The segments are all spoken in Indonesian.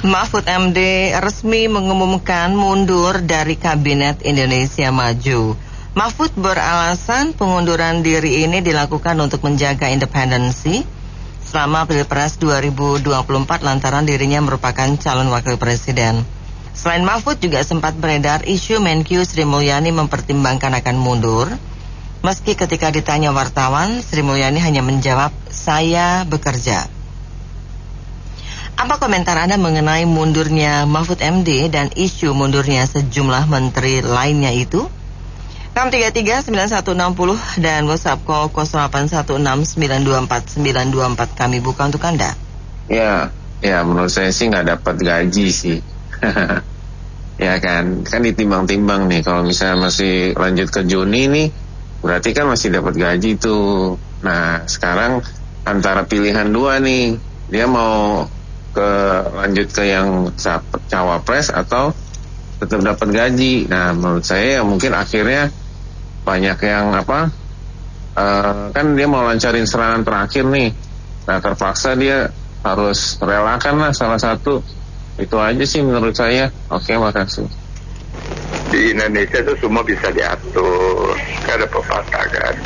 Mahfud MD resmi mengumumkan mundur dari Kabinet Indonesia Maju. Mahfud beralasan pengunduran diri ini dilakukan untuk menjaga independensi selama Pilpres 2024 lantaran dirinya merupakan calon wakil presiden. Selain Mahfud juga sempat beredar isu Menkyu Sri Mulyani mempertimbangkan akan mundur. Meski ketika ditanya wartawan, Sri Mulyani hanya menjawab, "Saya bekerja." Apa komentar Anda mengenai mundurnya Mahfud MD dan isu mundurnya sejumlah menteri lainnya itu? 633-9160 dan WhatsApp call 0816924924 kami buka untuk Anda. Ya menurut saya sih nggak dapat gaji sih. Ya kan ditimbang-timbang nih, kalau misalnya masih lanjut ke Juni nih, berarti kan masih dapat gaji tuh. Nah sekarang antara pilihan dua nih, dia mau lanjut ke yang cawapres atau tetap dapat gaji. Nah menurut saya ya mungkin akhirnya banyak yang kan dia mau lancarin serangan terakhir nih. Nah terpaksa dia harus relakan lah salah satu. Itu aja sih menurut saya. Oke, makasih. Di Indonesia itu semua bisa diatur, gak ada pepatah kan.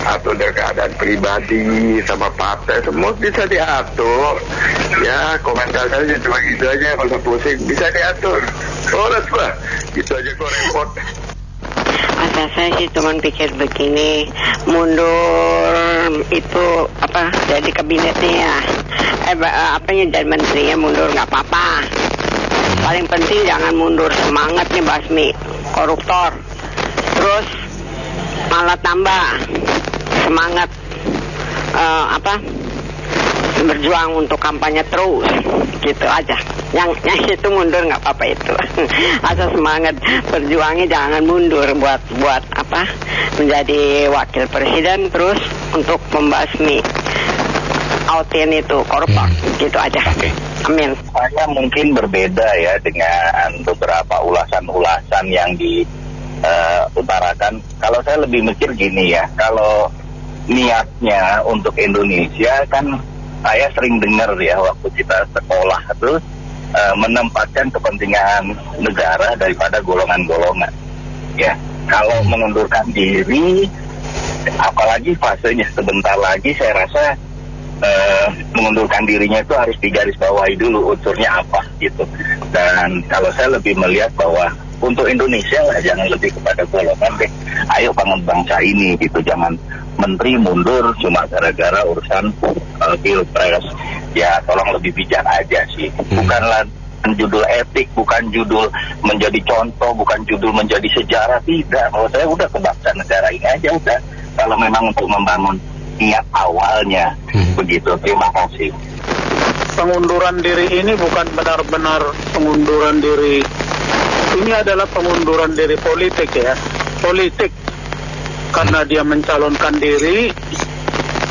Atau dari keadaan pribadi sama partai semua bisa diatur. Ya komentar saja cuma gitu aja, kalau pusing bisa diatur. Lah, gitu aja kok repot. Asal saya sih cuma pikir begini, mundur itu jadi kabinetnya ya, jadi menterinya mundur nggak apa-apa. Paling penting jangan mundur semangat nih basmi koruptor, terus malah tambah semangat berjuang untuk kampanye terus, gitu aja. Yang itu mundur nggak apa-apa itu. Asal semangat berjuangnya jangan mundur buat menjadi wakil presiden terus untuk membasmi outin itu koruptor, gitu aja. Okay. Amin. Saya mungkin berbeda ya dengan beberapa ulasan-ulasan yang diutarakan. Kalau saya lebih mikir gini ya, kalau niatnya untuk Indonesia kan saya sering dengar ya waktu kita sekolah terus menempatkan kepentingan negara daripada golongan-golongan. Ya, kalau mengundurkan diri, apalagi fasenya sebentar lagi, saya rasa mengundurkan dirinya itu harus digarisbawahi dulu unsurnya apa gitu. Dan kalau saya lebih melihat bahwa untuk Indonesia lah, jangan lebih kepada golongan deh. Ayo bangun bangsa ini gitu, jangan menteri mundur cuma gara-gara urusan pilpres. Ya tolong lebih bijak aja sih. Bukanlah judul etik, bukan judul menjadi contoh, bukan judul menjadi sejarah, tidak. Kalau saya udah kebangsaan negara ini aja udah. Kalau memang untuk membangun niat awalnya begitu. Terima kasih. Pengunduran diri ini bukan benar-benar pengunduran diri. Ini adalah pengunduran diri politik ya. Politik. Karena dia mencalonkan diri,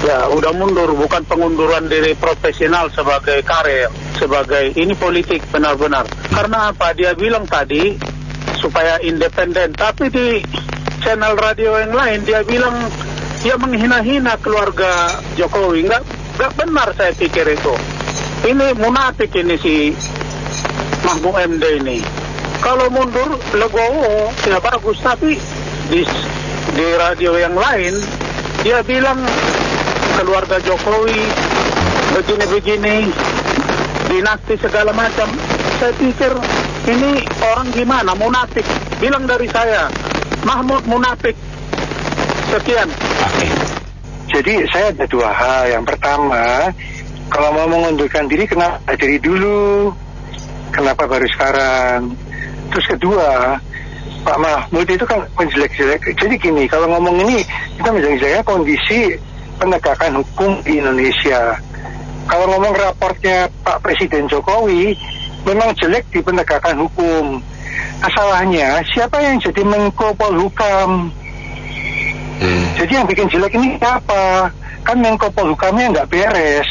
ya udah mundur, bukan pengunduran diri profesional sebagai karir, sebagai ini politik benar-benar. Karena apa? Dia bilang tadi supaya independen, tapi di channel radio yang lain dia bilang dia menghina-hina keluarga Jokowi. Nggak benar saya pikir itu. Ini munafik ini si Mahfud MD ini. Kalau mundur legowo ya bagus, tapi di radio yang lain dia bilang keluarga Jokowi begini-begini, dinasti segala macam. Saya pikir ini orang gimana, munafik. Bilang dari saya, Mahmud munafik. Sekian. Jadi saya ada dua hal. Yang pertama, kalau mau mengundurkan diri kenapa dari dulu? Kenapa baru sekarang? Terus kedua, Pak Mahfud itu kan menjelek-jelek. Jadi gini, kalau ngomong ini kita menjelek-jeleknya kondisi penegakan hukum di Indonesia. Kalau ngomong raportnya Pak Presiden Jokowi, memang jelek di penegakan hukum. Masalahnya siapa yang jadi Menko Polhukam? Jadi yang bikin jelek ini siapa? Kan Menko Polhukamnya nggak beres.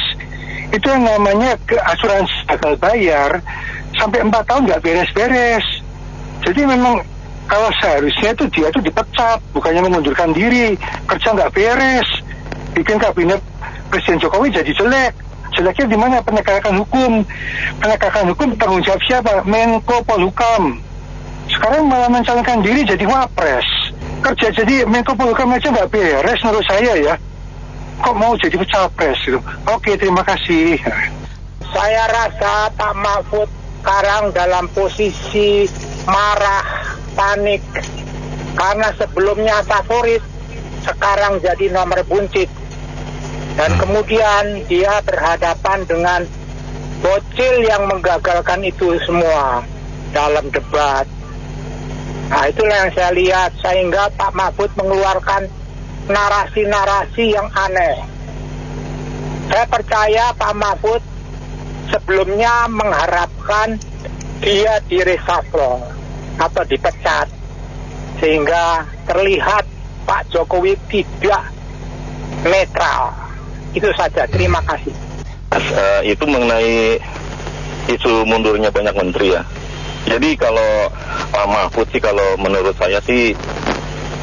Itu yang namanya asuransi gagal bayar sampai 4 tahun nggak beres-beres. Jadi memang kalau seharusnya itu dia tuh dipecat, bukannya mengundurkan diri. Kerja nggak beres, bikin kabinet Presiden Jokowi jadi jelek. jeleknya di mana penegakan hukum? Penegakan hukum tanggung jawab siapa? Menko Polhukam. Sekarang malah mencalonkan diri jadi wapres. Kerja jadi Menko Polhukam aja nggak beres menurut saya ya. Kok mau jadi capres gitu? Oke, terima kasih. Saya rasa Pak Mahfud sekarang dalam posisi marah, panik. Karena sebelumnya favorit, sekarang jadi nomor buncit. Dan kemudian dia berhadapan dengan bocil yang menggagalkan itu semua dalam debat. Nah, itulah yang saya lihat, sehingga Pak Mahfud mengeluarkan narasi-narasi yang aneh. Saya percaya Pak Mahfud sebelumnya mengharapkan dia di-reshuffle atau dipecat, sehingga terlihat Pak Jokowi tidak netral. Itu saja, terima kasih. Itu mengenai isu mundurnya banyak menteri ya. Jadi kalau Pak Mahfud sih, kalau menurut saya sih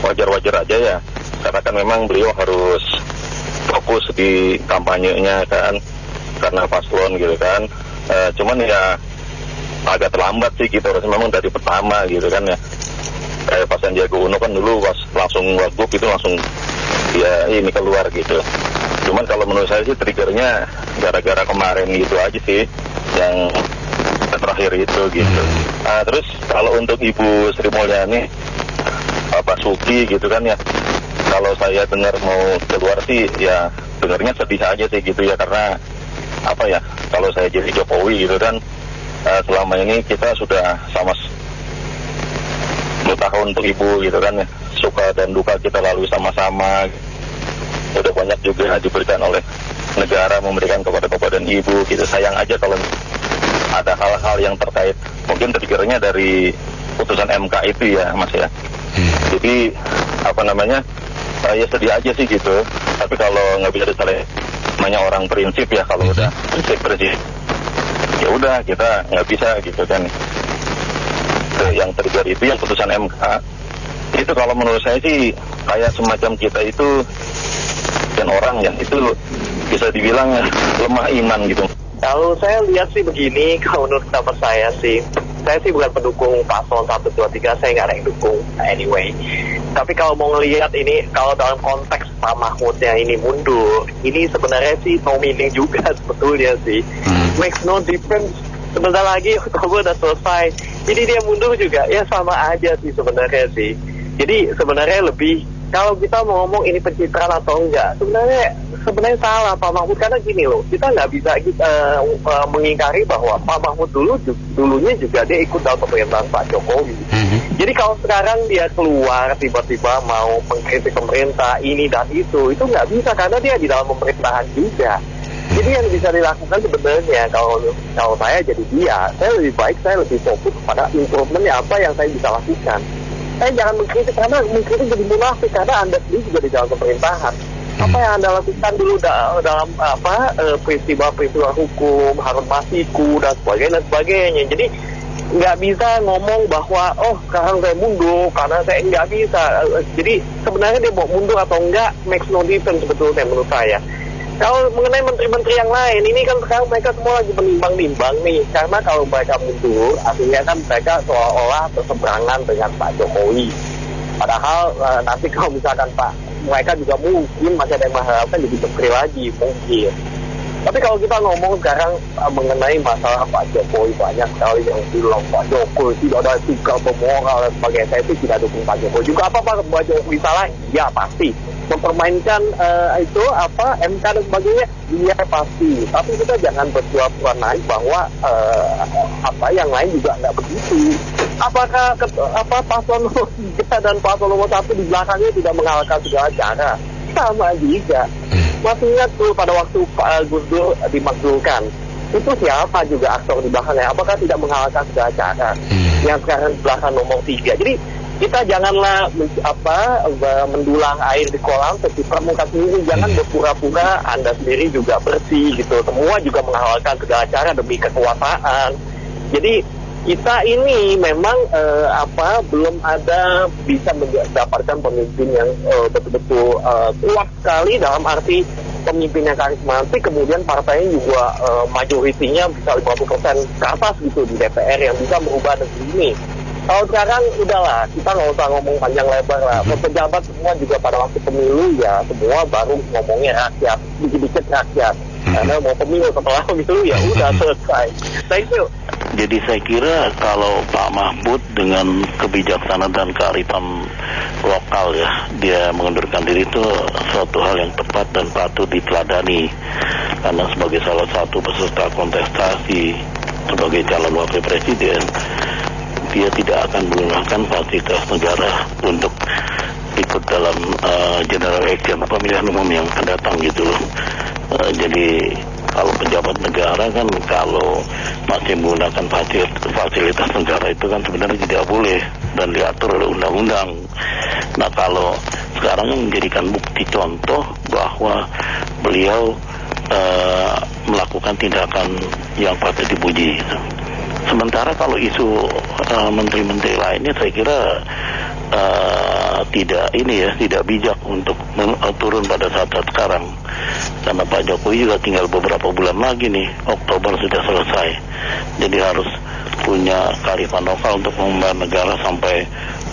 wajar-wajar aja ya. Karena kan memang beliau harus fokus di kampanyenya kan, karena paslon gitu kan. Cuman ya agak terlambat sih gitu, harusnya memang dari pertama gitu kan ya. Kayak Pak Sandiaga Uno kan dulu pas langsung wagub itu langsung dia ini keluar gitu. Cuman kalau menurut saya sih triggernya gara-gara kemarin gitu aja sih, yang terakhir itu gitu. Nah, terus kalau untuk Ibu Sri Mulyani, Pak Suki gitu kan ya, kalau saya dengar mau keluar sih ya dengarnya sedih aja sih gitu ya, karena apa ya, kalau saya jadi Jokowi gitu kan, selama ini kita sudah sama 2 tahun untuk Ibu gitu kan ya, suka dan duka kita lalui sama-sama. Udah banyak juga diberikan oleh negara, memberikan kepada Ibu gitu. Sayang aja kalau ada hal-hal yang terkait, mungkin triggernya dari putusan MK itu ya Mas ya. Jadi apa namanya, saya sedih aja sih gitu. Tapi kalau nggak bisa disalahkan, namanya orang prinsip ya, kalau udah prinsip ya udah kita nggak bisa gitu kan. Yang trigger itu yang putusan MK itu, kalau menurut saya sih kayak semacam kita itu dan orang ya itu bisa dibilang lemah iman gitu. Kalau saya lihat sih begini, kalau menurut pendapat saya sih bukan pendukung paslon 1, 2, 3, saya nggak ada yang dukung anyway. Tapi kalau mau ngelihat ini, kalau dalam konteks Pak Mahfud yang ini mundur, ini sebenarnya sih no meaning juga sebetulnya sih. Makes no difference. Sebentar lagi Oktober udah selesai. Jadi dia mundur juga ya sama aja sih sebenarnya sih. Jadi sebenarnya lebih, kalau kita mau ngomong ini pencitraan atau enggak, sebenarnya salah Pak Mahfud, karena gini loh, kita nggak bisa mengingkari bahwa Pak Mahfud dulunya juga dia ikut dalam pemerintahan Pak Jokowi. Jadi kalau sekarang dia keluar tiba-tiba mau mengkritik pemerintah ini dan itu nggak bisa, karena dia di dalam pemerintahan juga. Jadi yang bisa dilakukan sebenarnya kalau saya jadi dia, saya lebih fokus pada improvementnya, apa yang saya bisa lakukan. Saya jangan mengkritik, karena mengkritik jadi munafik, karena Anda sendiri juga di dalam pemerintahan. Apa yang Anda lakukan dulu dalam peristiwa hukum, Harun Masiku dan sebagainya. Jadi nggak bisa ngomong bahwa sekarang saya mundur karena saya nggak bisa. Jadi sebenarnya dia mau mundur atau enggak makes no difference sebetulnya menurut saya. Kalau mengenai menteri-menteri yang lain, ini kan sekarang mereka semua lagi menimbang-nimbang nih. Karena kalau mereka mundur, artinya kan mereka seolah-olah berseberangan dengan Pak Jokowi. Padahal nanti kalau misalkan mereka juga mungkin masih ada yang mengharapkan jadi menteri lagi, mungkin. Tapi kalau kita ngomong sekarang mengenai masalah Pak Jokowi, banyak sekali yang bilang Pak Jokowi tidak ada etika, bermoral dan sebagainya. Saya sih tidak dukung Pak Jokowi. Juga apa Pak Jokowi salah? Ya pasti. Mempermainkan MK dan sebagainya, iya pasti. Tapi kita jangan berpura-pura naik bahwa yang lain juga nggak begitu. Apakah paslon nomor 3 dan paslon nomor 1 di belakangnya tidak mengalahkan segala cara? Sama juga. Masih ingat tuh pada waktu Pak Gus Dur dimakzulkan, itu siapa juga aktor di belakangnya? Apakah tidak mengalahkan segala cara? Yang sekarang di belakang nomor 3. Jadi kita janganlah mendulang air di kolam seciprat muka sendiri. Jangan berpura-pura Anda sendiri juga bersih gitu. Semua juga menghalalkan segala cara demi kekuasaan. Jadi kita ini memang belum ada bisa mendapatkan pemimpin yang betul-betul kuat sekali dalam arti pemimpinnya karismatik, kemudian partainya juga majoritinya bisa 50% ke atas gitu di DPR yang bisa merubah negeri ini. Kalau sekarang udahlah, kita nggak usah ngomong panjang lebar lah. Pejabat semua juga pada waktu pemilu ya semua baru ngomongnya rakyat, dikit-dikit rakyat. Karena mau pemilu, setelah pemilu ya udah selesai. Thank you. Jadi saya kira kalau Pak Mahfud dengan kebijaksanaan dan kearifan lokal ya, dia mengundurkan diri itu suatu hal yang tepat dan patut diteladani. Karena sebagai salah satu peserta kontestasi sebagai calon wakil presiden, dia tidak akan menggunakan fasilitas negara untuk ikut dalam general election pemilihan umum yang akan datang gitu loh. Jadi kalau pejabat negara kan kalau masih menggunakan fasilitas negara itu kan sebenarnya tidak boleh dan diatur oleh undang-undang. Nah kalau sekarang menjadikan bukti contoh bahwa beliau melakukan tindakan yang patut dipuji. Sementara kalau isu menteri-menteri lainnya saya kira tidak bijak untuk turun pada saat sekarang, karena Pak Jokowi juga tinggal beberapa bulan lagi nih, Oktober sudah selesai, jadi harus punya kearifan lokal untuk memimpin negara sampai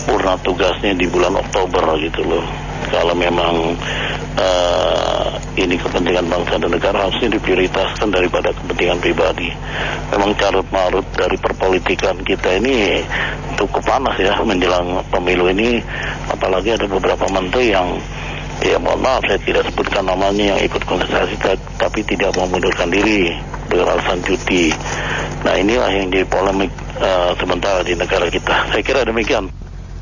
purna tugasnya di bulan Oktober gitu loh. Kalau memang ini kepentingan bangsa dan negara harusnya diprioritaskan daripada kepentingan pribadi. Memang carut marut dari perpolitikan kita ini cukup panas ya menjelang pemilu ini, apalagi ada beberapa menteri yang ya mohon maaf saya tidak sebutkan namanya yang ikut kontestasi tapi tidak mau mundurkan diri dengan alasan cuti. Nah inilah yang jadi polemik sementara di negara kita. Saya kira demikian.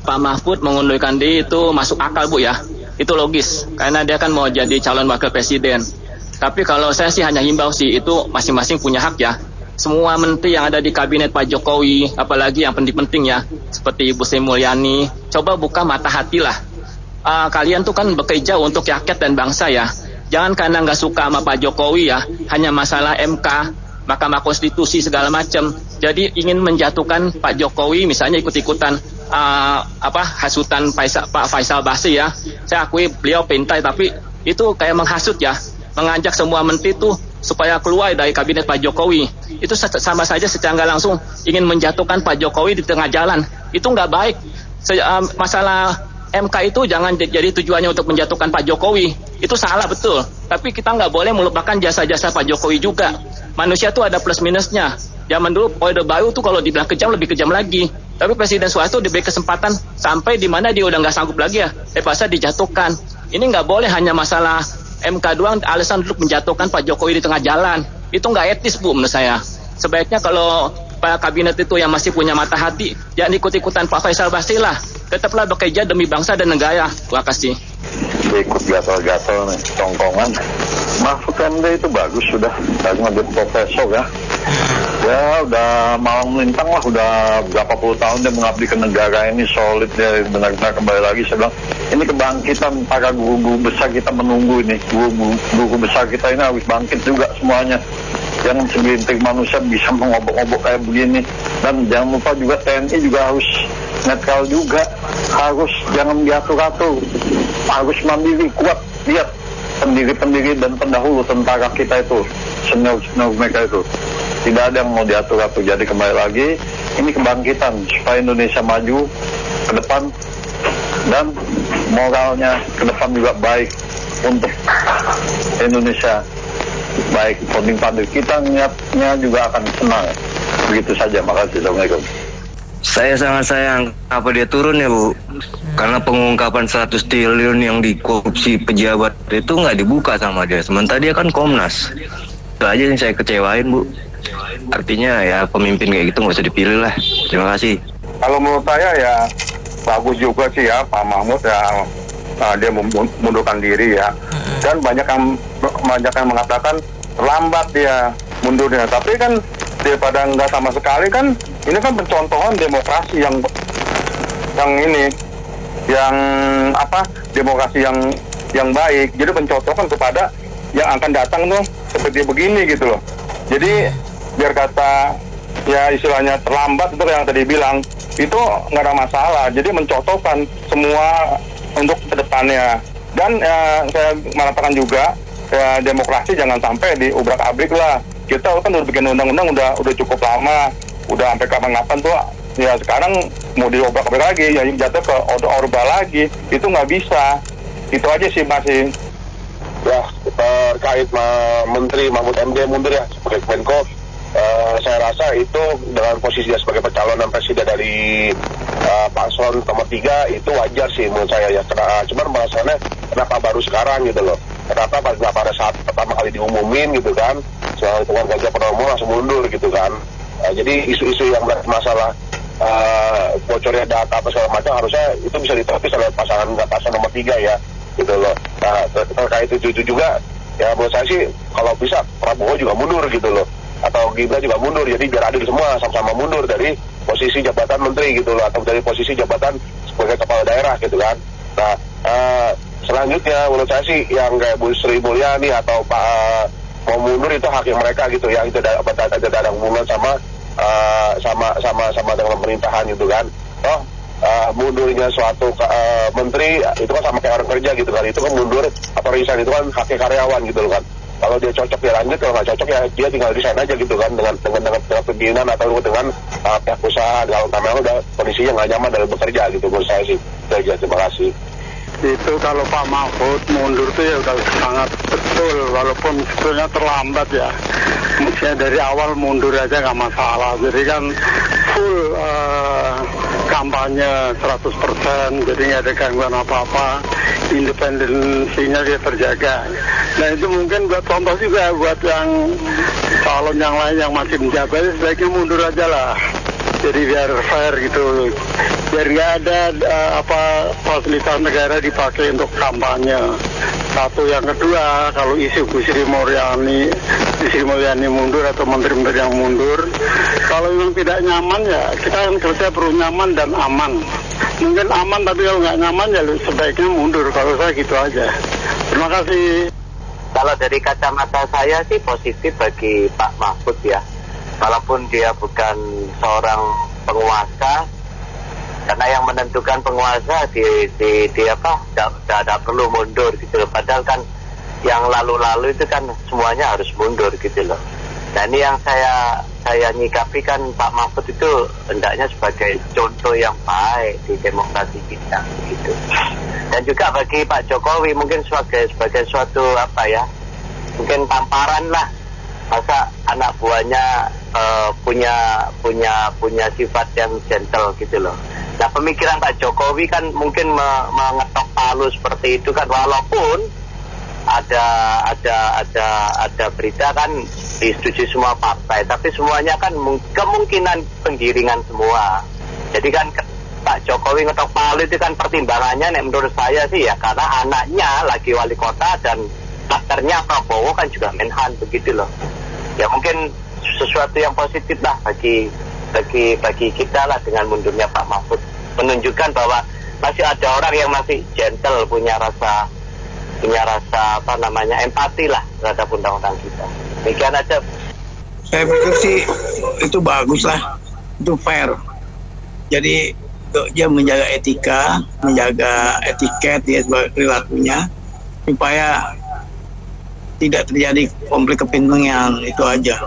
Pak Mahfud mengundurkan diri itu masuk akal Bu ya, itu logis karena dia kan mau jadi calon wakil presiden. Tapi kalau saya sih hanya himbau sih, itu masing-masing punya hak ya. Semua menteri yang ada di kabinet Pak Jokowi, apalagi yang penting-penting ya, seperti Ibu Sri Mulyani, coba buka mata hati lah. Kalian tuh kan bekerja untuk rakyat dan bangsa ya. Jangan karena nggak suka sama Pak Jokowi ya, hanya masalah MK, Mahkamah Konstitusi segala macam. Jadi ingin menjatuhkan Pak Jokowi, misalnya ikut-ikutan hasutan Pak Faisal Basri ya. Saya akui beliau pintar, tapi itu kayak menghasut ya, mengajak semua menteri tuh supaya keluar dari kabinet Pak Jokowi. Itu sama saja secara nggak langsung ingin menjatuhkan Pak Jokowi di tengah jalan. Itu nggak baik. Masalah MK itu jangan jadi tujuannya untuk menjatuhkan Pak Jokowi. Itu salah betul. Tapi kita nggak boleh melupakan jasa-jasa Pak Jokowi juga. Manusia tuh ada plus minusnya. Zaman dulu Orde Baru tuh kalau dibilang kejam lebih kejam lagi. Tapi Presiden Soeharto diberi kesempatan sampai di mana dia udah nggak sanggup lagi ya, terpaksa dijatuhkan. Ini nggak boleh hanya masalah MK doang alasan untuk menjatuhkan Pak Jokowi di tengah jalan. Itu nggak etis Bu menurut saya. Sebaiknya kalau Pak Kabinet itu yang masih punya mata hati, jangan ikut-ikutan Pak Faisal Basri lah. Tetaplah bekerja demi bangsa dan negara. Terima kasih. Ikut gatal-gatal nih, tongkongan. Mahfud MD itu bagus sudah, karena dia profesor ya. Ya udah malang melintang lah, udah berapa puluh tahun dia mengabdi ke negara ini, solid dia benar-benar. Kembali lagi saya bilang, ini kebangkitan para guru-guru besar kita menunggu ini. Guru besar kita ini harus bangkit juga semuanya. Jangan segelintir manusia bisa mengobok-obok kayak begini. Dan jangan lupa juga TNI juga harus netral juga, harus jangan diatur-atur, harus mandiri, kuat. Lihat pendiri-pendiri dan pendahulu tentara kita itu, senior-senior mereka itu, tidak ada yang mau diatur-atur. Jadi kembali lagi, ini kebangkitan supaya Indonesia maju ke depan dan moralnya ke depan juga baik untuk Indonesia, baik founding father kita, niatnya juga akan senang. Begitu saja, makasih. Assalamualaikum. Saya sangat sayang apa dia turun ya Bu, karena pengungkapan 100 triliun yang dikorupsi pejabat itu nggak dibuka sama dia, sementara dia kan Komnas. Itu aja yang saya kecewain Bu. Artinya ya pemimpin kayak gitu nggak usah dipilih lah. Terima kasih. Kalau menurut saya ya bagus juga sih ya Pak Mahfud ya, dia mundurkan diri ya. Dan banyak yang mengatakan terlambat dia mundurnya. Tapi kan daripada nggak sama sekali kan, ini kan pencontohan demokrasi yang demokrasi yang baik. Jadi pencontohan kepada yang akan datang tuh seperti begini gitu loh. Jadi biar kata ya istilahnya terlambat itu yang tadi bilang itu nggak ada masalah. Jadi mencontohkan semua untuk kedepannya. Dan saya mengatakan juga ya demokrasi jangan sampai diubrak-abrik lah. Kita kan udah bikin undang-undang udah cukup lama, udah sampai kapan-kapan tuh. Ya sekarang mau diobrak-abrik lagi, ya jatuh ke orba lagi, itu nggak bisa. Itu aja sih masih. Ya, terkait Menteri Mahfud MD mundur ya sebagai Menko, saya rasa itu dengan posisi dia sebagai pencalonan presiden dari paslon nomor 3 itu wajar sih menurut saya ya. Cuman bahasanya kenapa baru sekarang gitu loh? Kenapa pada saat pertama kali diumumin gitu kan, soal dengan Ganjar Pranowo langsung mundur gitu kan? Jadi isu-isu yang masalah bocornya data apa segala macam harusnya itu bisa ditepis oleh pasangan nomor 3 ya gitu loh. Nah terkait itu juga ya menurut saya sih kalau bisa Prabowo juga mundur gitu loh, atau Gibran juga mundur, jadi biar adil semua sama-sama mundur dari posisi jabatan menteri gitu loh, atau dari posisi jabatan sebagai kepala daerah gitu kan. Nah selanjutnya menurut saya sih yang kayak Bu Sri Mulyani atau Pak mau mundur itu hak yang mereka gitu ya, itu ada hubungan sama dengan pemerintahan gitu kan. Mundurnya suatu menteri itu kan sama kayak orang kerja gitu kan, itu kan mundur atau resign itu kan haknya karyawan gitu loh kan. Kalau dia cocok dia lanjut, kalau nggak cocok ya dia tinggal resign aja gitu kan dengan pimpinan atau dengan pihak usaha. Kalau namanya udah kondisinya nggak nyaman dalam bekerja gitu menurut saya sih. Itu aja, terima kasih. Itu kalau Pak Mahfud mundur tuh ya udah sangat betul, walaupun sebetulnya terlambat ya. Mestinya dari awal mundur aja nggak masalah. Jadi kan full kampanye 100%, jadi nggak ada gangguan apa-apa, independensinya dia terjaga. Nah itu mungkin buat contoh juga buat yang calon yang lain yang masih menjabat, sebaiknya mundur aja lah. Jadi biar fair gitu, biar nggak ada fasilitas negara dipakai untuk kampanye. Satu, yang kedua, kalau isu Bu Sri Mulyani mundur atau menteri-menteri yang mundur, kalau memang tidak nyaman ya kita kan kerja perlu nyaman dan aman. Mungkin aman tapi kalau nggak nyaman ya sebaiknya mundur. Kalau saya gitu aja. Terima kasih. Kalau dari kacamata saya sih positif bagi Pak Mahfud ya. Walaupun dia bukan seorang penguasa, karena yang menentukan penguasa tidak perlu mundur gitu loh. Padahal kan yang lalu-lalu itu kan semuanya harus mundur gitu loh. Nah ini yang saya nyikapi kan Pak Mahfud itu hendaknya sebagai contoh yang baik di demokrasi kita gitu. Dan juga bagi Pak Jokowi mungkin sebagai suatu mungkin tamparan lah. Masa anak buahnya punya sifat yang gentle gitu loh. Nah pemikiran Pak Jokowi kan mungkin mengetok palu seperti itu kan, walaupun ada berita kan disetujui semua partai, tapi semuanya kan kemungkinan penggiringan semua. Jadi kan Pak Jokowi ngetok palu itu kan pertimbangannya menurut saya sih ya karena anaknya lagi wali kota dan partnernya Prabowo kan juga Menhan begitu loh. Ya mungkin sesuatu yang positif lah bagi kita lah dengan mundurnya Pak Mahfud, menunjukkan bahwa masih ada orang yang masih gentle, punya rasa empati lah terhadap undang-undang kita. Demikian aja. Saya pikir sih itu bagus lah, itu fair. Jadi dia menjaga etika, menjaga etiket dia sebagai perilakunya supaya tidak terjadi konflik kepentingan, itu aja.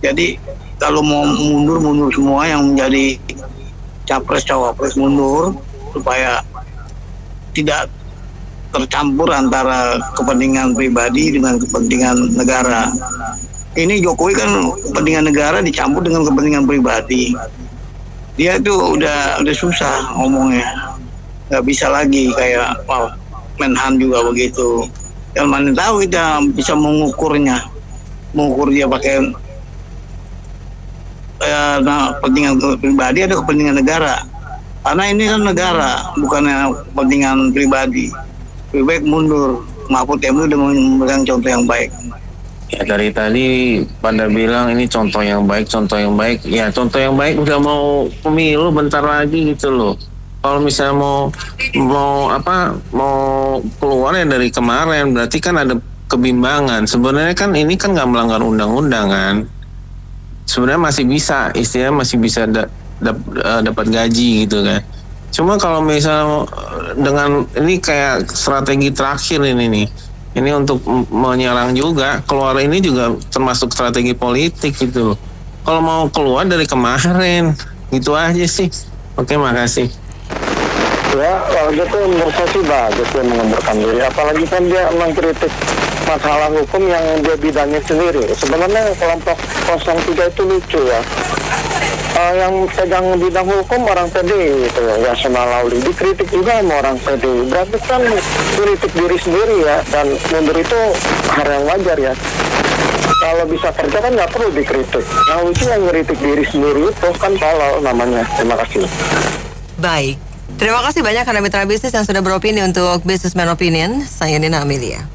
Jadi kalau mau mundur semua yang menjadi capres cawapres mundur supaya tidak tercampur antara kepentingan pribadi dengan kepentingan negara. Ini Jokowi kan kepentingan negara dicampur dengan kepentingan pribadi. Dia tuh udah susah ngomongnya, nggak bisa lagi kayak Menhan juga begitu. Yang mana tahu kita bisa mengukur dia pakai kepentingan pribadi atau kepentingan negara. Karena ini kan negara, bukannya kepentingan pribadi. Lebih baik mundur. Mahfud MD udah memberikan contoh yang baik. Ya dari tadi pada bilang ini contoh yang baik. Ya contoh yang baik udah mau pemilu bentar lagi gitu loh. Kalau misalnya mau keluar ya dari kemarin, berarti kan ada kebimbangan. Sebenarnya kan ini kan nggak melanggar undang-undang kan. Sebenarnya masih bisa, istilahnya masih bisa dapat gaji gitu kan. Cuma kalau misalnya dengan ini kayak strategi terakhir ini nih, Ini untuk menyerang juga, keluar ini juga termasuk strategi politik gitu loh. Kalau mau keluar dari kemarin, gitu aja sih. Oke, makasih. Ya, kalau gitu menurut saya sih bagus dia mengundurkan diri. Apalagi kan dia mengkritik masalah hukum yang dia bidangnya sendiri. Sebenarnya kelompok 03 itu lucu ya. Yang pegang bidang hukum orang PDI itu ya, Yasona Lauli dikritik juga sama orang PDI. Berarti kan kritik diri sendiri ya, dan mundur itu hal yang wajar ya. Kalau bisa kerja kan nggak perlu dikritik. Nah, lucu yang ngeritik diri sendiri itu kan tolol namanya. Terima kasih. Baik, terima kasih banyak karena mitra bisnis yang sudah beropini untuk Businessman Opinion. Saya Nina Amelia.